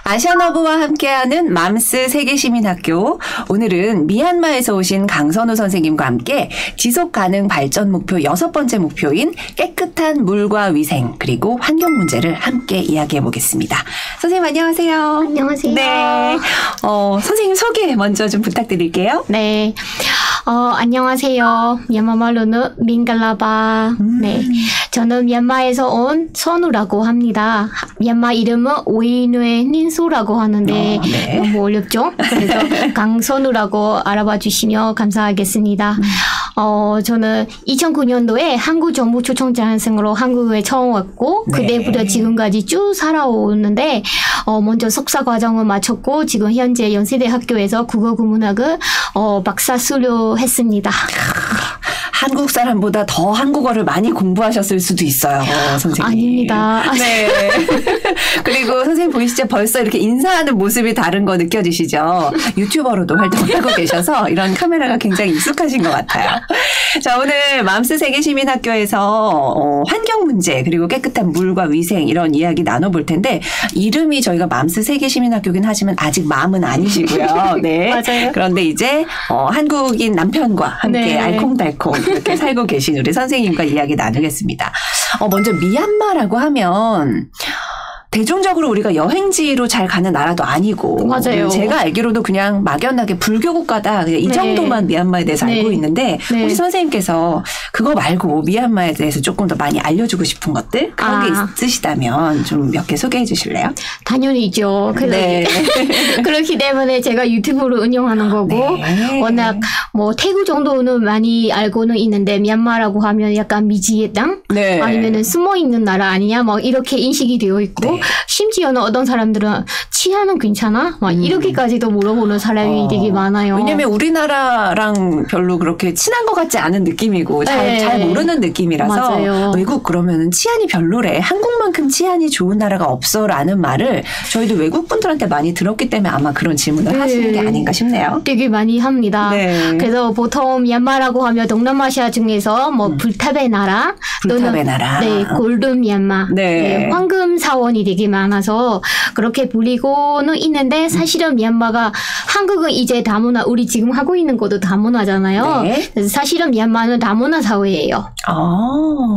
아시아너브와 함께하는 맘스 세계시민학교. 오늘은 미얀마에서 오신 강선우 선생님과 함께 지속가능 발전 목표 6번째 목표인 깨끗한 물과 위생 그리고 환경 문제를 함께 이야기해 보겠습니다. 선생님 안녕하세요. 안녕하세요. 네. 선생님 소개 먼저 좀 부탁드릴게요. 네. 안녕하세요. 미얀마 말로는 민갈라바. 네. 저는 미얀마에서 온 선우라고 합니다. 미얀마 이름은 위누에 닌소라고 하는데 네. 너무 어렵죠? 그래서 강선우라고 알아봐 주시면 감사하겠습니다. 저는 2009년도에 한국 정부 초청장학생으로 한국에 처음 왔고 네. 그때부터 지금까지 쭉 살아오는데 먼저 석사 과정을 마쳤고 지금 현재 연세대 학교에서 국어국문학을 박사 수료했습니다. 한국 사람보다 더 한국어를 많이 공부하셨을 수도 있어요, 선생님. 아닙니다. 네. 그리고 선생님 보이시죠? 벌써 이렇게 인사하는 모습이 다른 거 느껴지시죠? 유튜버로도 활동하고 계셔서 이런 카메라가 굉장히 익숙하신 것 같아요. 자, 오늘 맘스 세계시민학교에서 환경 문제 그리고 깨끗한 물과 위생 이런 이야기 나눠볼 텐데 이름이 저희가 맘스 세계시민학교긴 하지만 아직 맘은 아니시고요. 네. 맞아요. 그런데 이제 한국인 남편과 함께 네. 알콩달콩 이렇게 살고 계신 우리 선생님과 이야기 나누겠습니다. 먼저 미얀마라고 하면 대중적으로 우리가 여행지로 잘 가는 나라도 아니고 맞아요. 제가 알기로도 그냥 막연하게 불교 국가다 그냥 이 네. 정도만 미얀마에 대해서 네. 알고 있는데 네. 혹시 선생님께서 그거 말고 미얀마에 대해서 조금 더 많이 알려주고 싶은 것들 그런 게 있으시다면 좀 몇 개 소개해 주실래요? 당연히죠. 네. 그렇기 때문에 제가 유튜브를 운영하는 거고 네. 워낙 뭐 태국 정도는 많이 알고는 있는데 미얀마라고 하면 약간 미지의 땅 네. 아니면은 숨어 있는 나라 아니냐 뭐 이렇게 인식이 되어 있고 네. 심지어는 어떤 사람들은 치안은 괜찮아? 막 이렇게까지도 물어보는 사람이 되게 많아요. 왜냐면 우리나라랑 별로 그렇게 친한 것 같지 않은 느낌이고 네. 잘 모르는 느낌이라서 맞아요. 외국 그러면은 치안이 별로래. 한국만큼 치안이 좋은 나라가 없어라는 말을 저희도 외국 분들한테 많이 들었기 때문에 아마 그런 질문을 하시는 게 아닌가 싶네요. 되게 많이 합니다. 네. 그래서 보통 미얀마라고 하면 동남아시아 중에서 뭐 불탑의 나라 불탑의 나라. 네, 골든 미얀마. 네. 네, 황금 사원이 되게 많아서 그렇게 불리고는 있는데 사실은 미얀마가 한국은 이제 다문화 우리 지금 하고 있는 것도 다문화잖아요. 네. 그래서 사실은 미얀마는 다문화 사회예요.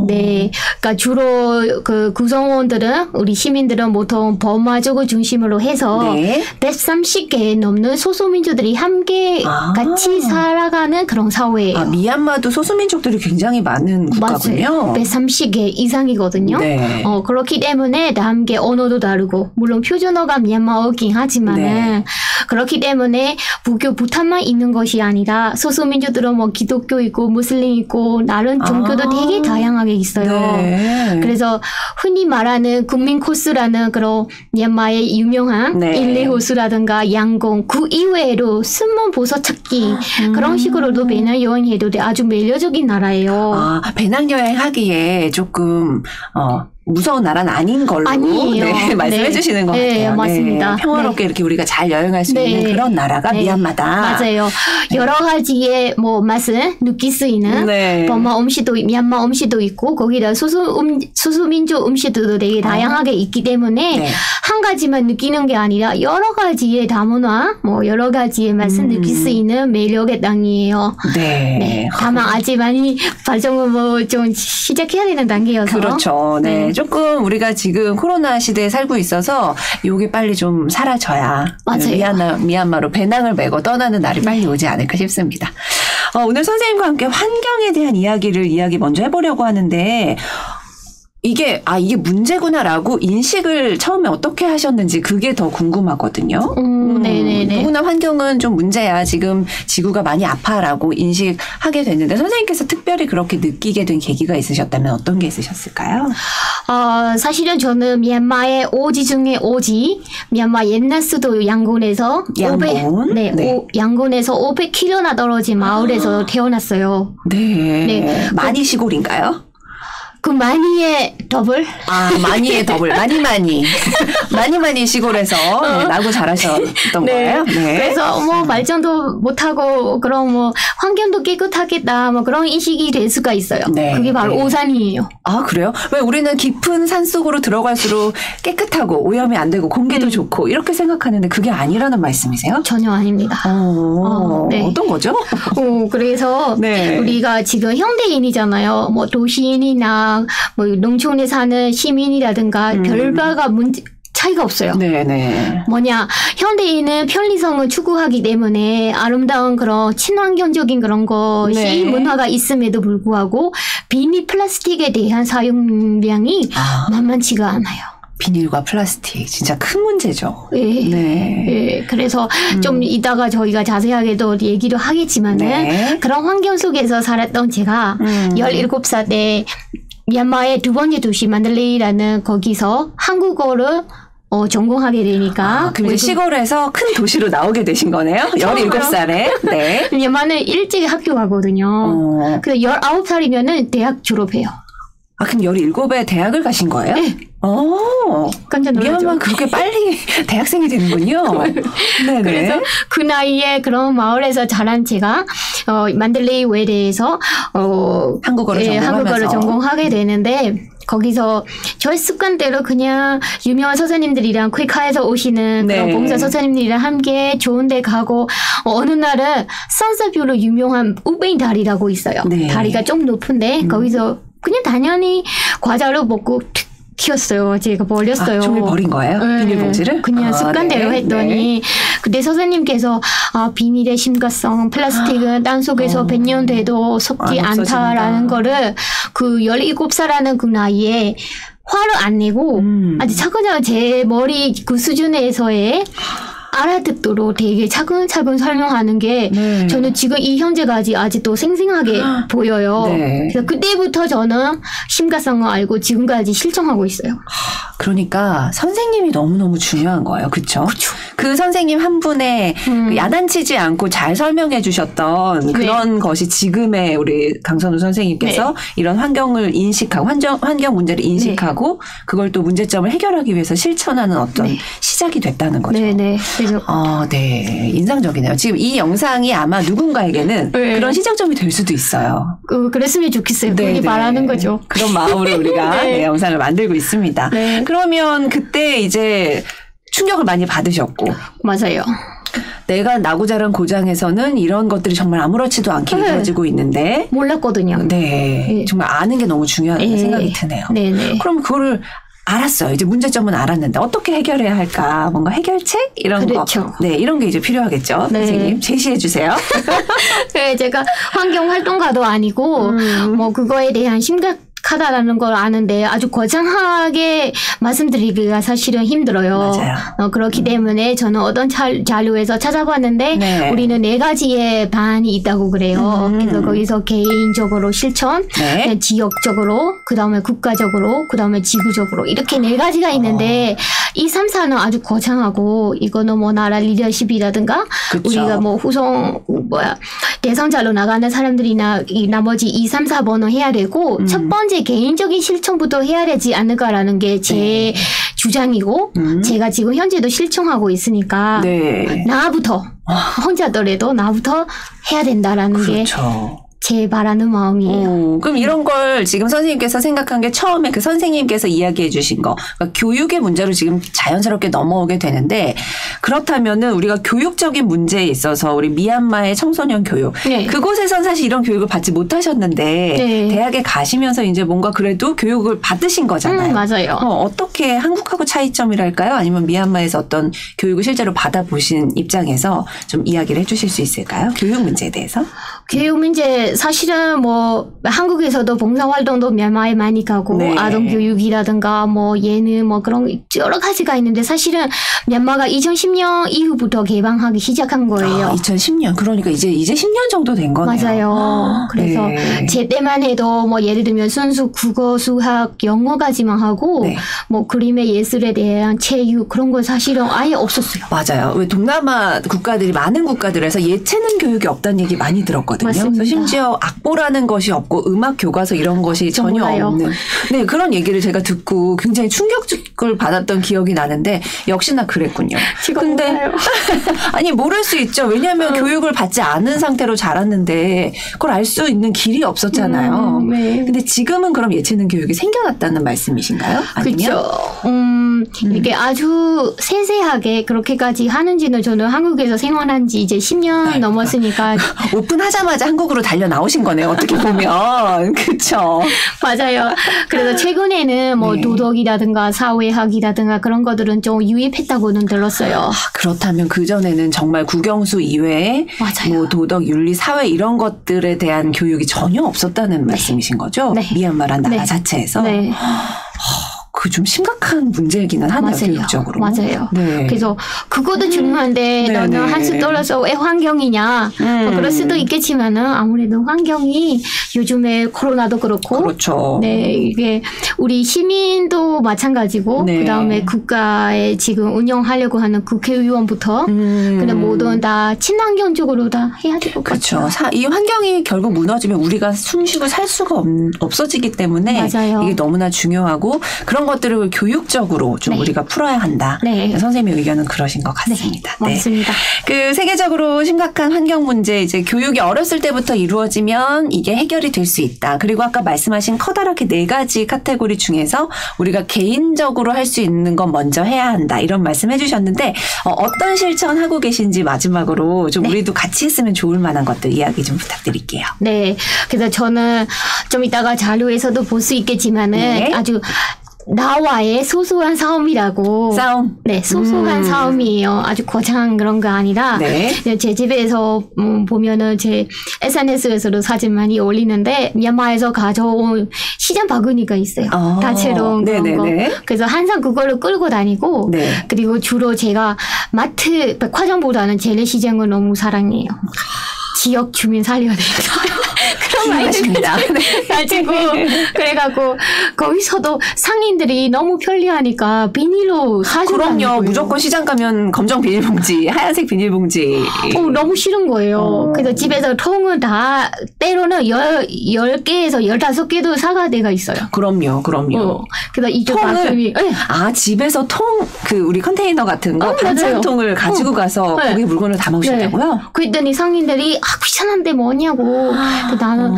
네, 그러니까 주로 그 구성원들은 우리 시민들은 보통 버마족을 중심으로 해서 네. 130개 넘는 소수민족들이 함께 같이 살아가는 그런 사회예요. 미얀마도 소수민족들이 굉장히 많은 국가군요. 맞아요. 130개 이상이거든요. 네. 그렇기 때문에 다 함께 언어도 다르고 물론 표준어가 미얀마어긴 하지만은 네. 그렇기 때문에 불교 부탄만 있는 것이 아니라 소수민족들은 뭐 기독교 있고 무슬림 있고 다른 종교도 되게 다양하게 있어요. 네. 그래서 흔히 말하는 군민 코스라는 그런 미얀마의 유명한 네. 일레호수라든가 양공 그 이외에도 숨은 보석 찾기 그런 식으로도 배낭여행해도 아주 매력적인 나라예요. 배낭여행 하기에 조금 무서운 나라는 아닌 걸로 아니에요. 네, 말씀해 네. 주시는 것 네, 같아요. 맞습니다. 네, 평화롭게 네. 이렇게 우리가 잘 여행할 수 네. 있는 그런 나라가 네. 미얀마다. 맞아요. 여러 가지의 뭐 맛을 느낄 수 있는 네. 버마 음식도 미얀마 음식도 있고 거기다 소수민족 음식도 되게 다양하게 있기 때문에 네. 한 가지만 느끼는 게 아니라 여러 가지의 다문화 뭐 여러 가지의 맛을 느낄 수 있는 매력의 땅이에요. 네. 네. 다만 아직 많이 발전을 뭐 좀 시작해야 되는 단계여서. 그렇죠. 네. 조금 우리가 지금 코로나 시대에 살고 있어서 요게 빨리 좀 사라져야 맞아요. 미얀마로 배낭을 메고 떠나는 날이 빨리 오지 않을까 싶습니다. 오늘 선생님과 함께 환경에 대한 이야기 먼저 해보려고 하는데 이게 문제구나라고 인식을 처음에 어떻게 하셨는지 그게 더 궁금하거든요. 네네네. 누구나 환경은 좀 문제야. 지금 지구가 많이 아파라고 인식하게 됐는데 선생님께서 특별히 그렇게 느끼게 된 계기가 있으셨다면 어떤 게 있으셨을까요? 사실은 저는 미얀마의 오지 중에 오지, 미얀마 옛날 수도 양곤에서 양곤? 양곤에서 500km나 떨어진 마을에서 태어났어요. 네. 네. 많이 시골인가요? 그 마니의 더블? 마니의 더블. 많이 시골에서 나고 자라셨던 거예요? 네. 그래서 말장도 못하고 그럼 환경도 깨끗하겠다 그런 인식이 될 수가 있어요. 네. 그게 바로 오산이에요. 그래요? 왜 우리는 깊은 산 속으로 들어갈수록 깨끗하고 오염이 안 되고 공기도 좋고 이렇게 생각하는데 그게 아니라는 말씀이세요? 전혀 아닙니다. 네. 어떤 거죠? 그래서 네. 우리가 지금 현대인이잖아요. 도시인이나 농촌에 사는 시민이라든가 별바가 차이가 없어요. 네네. 현대인은 편리성을 추구하기 때문에 아름다운 그런 친환경적인 그런 것이 네. 문화가 있음에도 불구하고 비닐 플라스틱에 대한 사용량이 만만치가 않아요. 비닐과 플라스틱 진짜 큰 문제죠. 네. 네. 네. 그래서 좀 이따가 저희가 자세하게도 얘기를 하겠지만은 네. 그런 환경 속에서 살았던 제가 17살 때 미얀마의 두 번째 도시 만들레이라는 거기서 한국어를 전공하게 되니까. 그럼 이제 시골에서 큰 도시로 나오게 되신 거네요? 17살에. 네. 미얀마는 일찍 학교 가거든요. 그래서 19살이면은 대학 졸업해요. 그럼 17에 대학을 가신 거예요? 네. 깜짝 놀랐죠. 미얀마는 그렇게 빨리 대학생이 되는군요. 네네. 그래서 그 나이에 그런 마을에서 자란 제가 만들레이 외대에서 한국어를 전공하게 되는데 거기서 저의 습관대로 그냥 유명한 선생님들이랑 퀘카에서 오시는 그런 봉사 선생님들이랑 함께 좋은 데 가고 어느 날은 산사뷰로 유명한 우베인 다리라고 있어요. 네. 다리가 좀 높은데 거기서 그냥 당연히 과자를 먹고 키웠어요. 제가 버렸어요. 종일 버린 거예요? 네. 비닐봉지를? 그냥 습관대로 네. 했더니 그때 선생님께서 비닐의 심각성, 플라스틱은 땅속에서 100년 돼도 썩지 않다라는 거를 그 17살라는 그 나이에 화를 안 내고 아주 차근차근 제 머리 그 수준에서의 알아듣도록 되게 차근차근 설명하는 게 네. 저는 지금 이 현재까지 아직도 생생하게 보여요. 네. 그래서 그때부터 저는 심각성을 알고 지금까지 실천하고 있어요. 그러니까 선생님이 너무너무 중요한 거예요. 그렇죠? 그 선생님 한 분의 야단치지 않고 잘 설명해 주셨던 그런 것이 지금의 우리 강선우 선생님께서 이런 환경을 인식하고 환경 문제를 인식하고 그걸 또 문제점을 해결하기 위해서 실천하는 어떤 시작이 됐다는 거죠. 네네. 네. 인상적이네요. 지금 이 영상이 아마 누군가에게는 그런 시작점이 될 수도 있어요. 그랬으면 좋겠어요. 그게 바라는 거죠. 그런 마음으로 우리가 영상을 만들고 있습니다. 네. 그러면 그때 이제 충격을 많이 받으셨고. 맞아요. 내가 나고 자란 고장에서는 이런 것들이 정말 아무렇지도 않게 이루어지고 있는데. 몰랐거든요. 네. 정말 아는 게 너무 중요하다는 생각이 드네요. 네네. 그럼 그거를 알았어요. 이제 문제점은 알았는데 어떻게 해결해야 할까? 뭔가 해결책? 이런 그렇죠. 거. 네, 이런 게 이제 필요하겠죠. 네. 선생님 제시해 주세요. 네, 제가 환경 활동가도 아니고 그거에 대한 심각하다라는 걸 아는데 아주 거창하게 말씀드리기가 사실은 힘들어요. 맞아요. 그렇기 때문에 저는 어떤 자료에서 찾아봤는데 우리는 4가지의 반이 있다고 그래요. 그래서 거기서 개인적으로 실천, 지역적으로, 그 다음에 국가적으로, 그 다음에 지구적으로 이렇게 4가지가 있는데 이 3, 4는 아주 거창하고 이거는 나라 리더십이라든가 그쵸. 우리가 대선자로 나가는 사람들이나 이 나머지 2, 3, 4번은 해야 되고 첫 번째 개인적인 실천부터 해야 되지 않을까라는 게 제 주장이고 제가 지금 현재도 실천하고 있으니까 나부터 혼자더라도 나부터 해야 된다라는 게 제 바라는 마음이에요. 그럼 이런 걸 지금 선생님께서 생각한 게 처음에 그 선생님께서 이야기해 주신 거 그러니까 교육의 문제로 지금 자연스럽게 넘어오게 되는데 그렇다면은 우리가 교육적인 문제에 있어서 우리 미얀마의 청소년 교육 그곳에선 사실 이런 교육을 받지 못하셨는데 대학에 가시면서 이제 뭔가 그래도 교육을 받으신 거잖아요. 맞아요. 어떻게 한국하고 차이점이랄까요? 아니면 미얀마에서 어떤 교육을 실제로 받아보신 입장에서 좀 이야기를 해 주실 수 있을까요? 교육 문제에 대해서? 교육 문제 사실은 한국에서도 봉사활동도 미얀마에 많이 가고 아동교육이라든가 예능 그런 여러 가지가 있는데 사실은 미얀마가 2010년 이후부터 개방하기 시작한 거예요. 2010년 그러니까 이제 10년 정도 된 거네요. 맞아요. 그래서 제 때만 해도 예를 들면 순수 국어, 수학, 영어까지만 하고 그림의 예술에 대한 체육 그런 건 사실은 아예 없었어요. 맞아요. 왜 동남아 국가들이 많은 국가들에서 예체능 교육이 없다는 얘기 많이 들었거든요. 있거든요. 맞습니다. 그래서 심지어 악보라는 것이 없고 음악 교과서 이런 것이 전혀 몰라요. 없는 네, 그런 얘기를 제가 듣고 굉장히 충격을 받았던 기억이 나는데 역시나 그랬군요. 근데 아니 모를 수 있죠. 왜냐하면 교육을 받지 않은 상태로 자랐는데 그걸 알 수 있는 길이 없었잖아요. 네. 근데 지금은 그럼 예체능 교육이 생겨났다는 말씀이신가요? 아니면? 그렇죠. 이게 아주 세세하게 그렇게까지 하는지는 저는 한국에서 생활한 지 이제 10년 넘었으니까. 오픈하자마자 한국으로 달려 나오신 거네요. 어떻게 보면. 그렇죠. 맞아요. 그래서 최근에는 뭐 네. 도덕이라든가 사회학이라든가 그런 것들은 좀 유입했다고는 들었어요. 그렇다면 그전에는 정말 국영수 이외에 맞아요. 뭐 도덕, 윤리, 사회 이런 것들에 대한 교육이 전혀 없었다는 말씀이신 거죠? 네. 미얀마란 나라 네. 자체에서? 네. 그 좀 심각한 문제이기는 하네요. 맞아요. 교육적으로. 맞아요. 네. 그래서 그것도 중요한데 네네. 너는 한수 떨어서 왜 환경이냐. 뭐 그럴 수도 있겠지만은 아무래도 환경이 요즘에 코로나도 그렇고. 그렇죠. 네, 이게 우리 시민도 마찬가지고 네. 그다음에 국가에 지금 운영하려고 하는 국회의원부터 그런 모든 다 친환경적으로 다 해야 될 것 그렇죠. 같아요. 이 환경이 결국 무너지면 우리가 숨쉬고 살 수가 없어지기 때문에 맞아요. 이게 너무나 중요하고 그런 것들을 교육적으로 좀 네. 우리가 풀어야 한다. 네. 선생님의 의견은 그러신 것 같습니다. 네, 맞습니다. 그 세계적으로 심각한 환경 문제 이제 교육이 어렸을 때부터 이루어지면 이게 해결이 될 수 있다. 그리고 아까 말씀하신 커다랗게 4가지 카테고리 중에서 우리가 개인적으로 할 수 있는 건 먼저 해야 한다. 이런 말씀 해주셨는데 어떤 실천하고 계신지 마지막으로 좀 우리도 같이 했으면 좋을 만한 것들 이야기 좀 부탁드릴게요. 네. 그래서 저는 좀 이따가 자료에서도 볼 수 있겠지만은 네. 아주 나와의 소소한 싸움이라고. 싸움. 네, 소소한 싸움이에요. 아주 거창한 그런 거 아니라. 네. 제 집에서 보면은 제 SNS에서도 사진 많이 올리는데 미얀마에서 가져온 시장 바구니가 있어요. 다채로운 그런 네네네. 거. 그래서 항상 그거를 끌고 다니고. 네. 그리고 주로 제가 마트, 백화점보다는 재래시장을 너무 사랑해요. 지역 주민 살려야 되겠어요. 그런 말씀입니다. 가지고 그래갖고 거기서도 상인들이 너무 편리하니까 비닐로 사주라는 거예요. 그럼요. 무조건 시장 가면 검정 비닐봉지, 하얀색 비닐봉지. 너무 싫은 거예요. 그래서 집에서 통을 다 때로는 10개에서 15개도 사가 돼가 있어요. 그럼요. 그래서 이쪽 통을 가끔이 네. 집에서 우리 컨테이너 같은 거 반찬통을 가지고 가서 네. 거기 물건을 담아오셨다고요? 네. 그랬더니 상인들이 귀찮은데 뭐냐고. 나는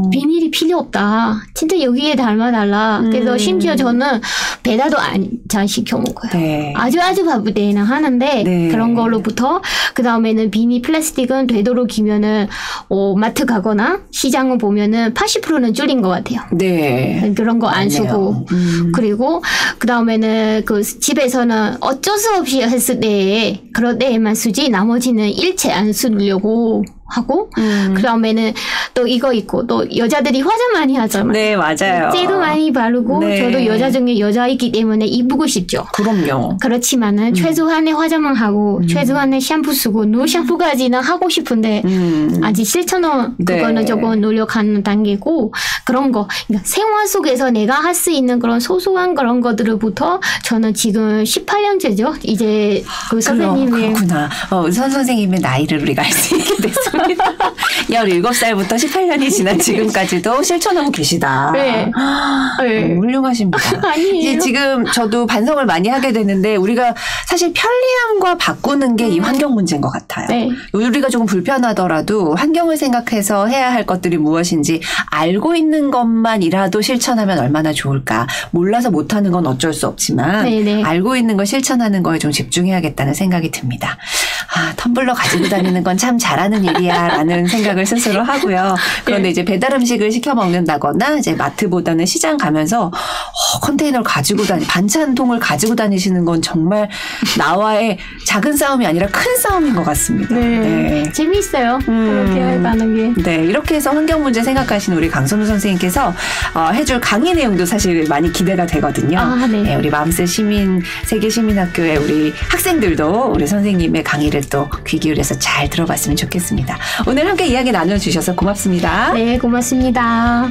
비닐이 필요 없다. 진짜 여기에 닮아달라. 그래서 심지어 저는 배달도 잘 시켜 먹어요. 네. 아주 바쁠 때는 하는데 네. 그런 걸로부터 그 다음에는 비닐 플라스틱은 되도록이면은 마트 가거나 시장을 보면은 80%는 줄인 것 같아요. 네. 그런 거 안 쓰고 그리고 그 다음에는 그 집에서는 어쩔 수 없이 했을 때 그럴 때에만 쓰지 나머지는 일체 안 쓰려고 하고 그 다음에는 또 이거 있고 또 여자들이 화장 많이 하잖아요. 네, 맞아요. 째도 많이 바르고 네. 저도 여자 중에 여자이기 때문에 이쁘고 싶죠. 그럼요. 그렇지만은 최소한의 화장만 하고 최소한의 샴푸 쓰고 누 샴푸까지는 하고 싶은데 아직 실천은 네. 그거는 조금 노력하는 단계고 그런 거 그러니까 생활 속에서 내가 할 수 있는 그런 소소한 그런 것들부터 저는 지금 18년째죠. 이제 그 선생님의 그렇구나. 선생님의 나이를 우리가 알 수 있게 됐습니다. 17살부터 18년이 지난 지금까지도 실천하고 계시다. 네. 네. 훌륭하십니다. 아니에요. 이제 지금 저도 반성을 많이 하게 되는데 우리가 사실 편리함과 바꾸는 게 이 환경 문제인 것 같아요. 네. 우리가 조금 불편하더라도 환경을 생각해서 해야 할 것들이 무엇인지 알고 있는 것만이라도 실천하면 얼마나 좋을까. 몰라서 못하는 건 어쩔 수 없지만 네네. 알고 있는 걸 실천하는 거에 좀 집중해야겠다는 생각이 듭니다. 텀블러 가지고 다니는 건 참 잘하는 일이야 라는 생각을 스스로 하고요. 그런데 이제 배달 음식을 시켜 먹는다거나 이제 마트보다는 시장 가면서 컨테이너를 가지고 반찬통을 가지고 다니시는 건 정말 나와의 작은 싸움이 아니라 큰 싸움인 것 같습니다. 네. 재미있어요. 그렇게 하는 게. 네, 이렇게 해서 환경 문제 생각하시는 우리 강선우 선생님께서 해줄 강의 내용도 사실 많이 기대가 되거든요. 네. 네, 우리 맘스 세계 시민학교의 우리 학생들도 우리 선생님의 강의를 또 귀 기울여서 잘 들어봤으면 좋겠습니다. 오늘 함께 이야기 나눠주셔서 고맙습니다. 네, 고맙습니다.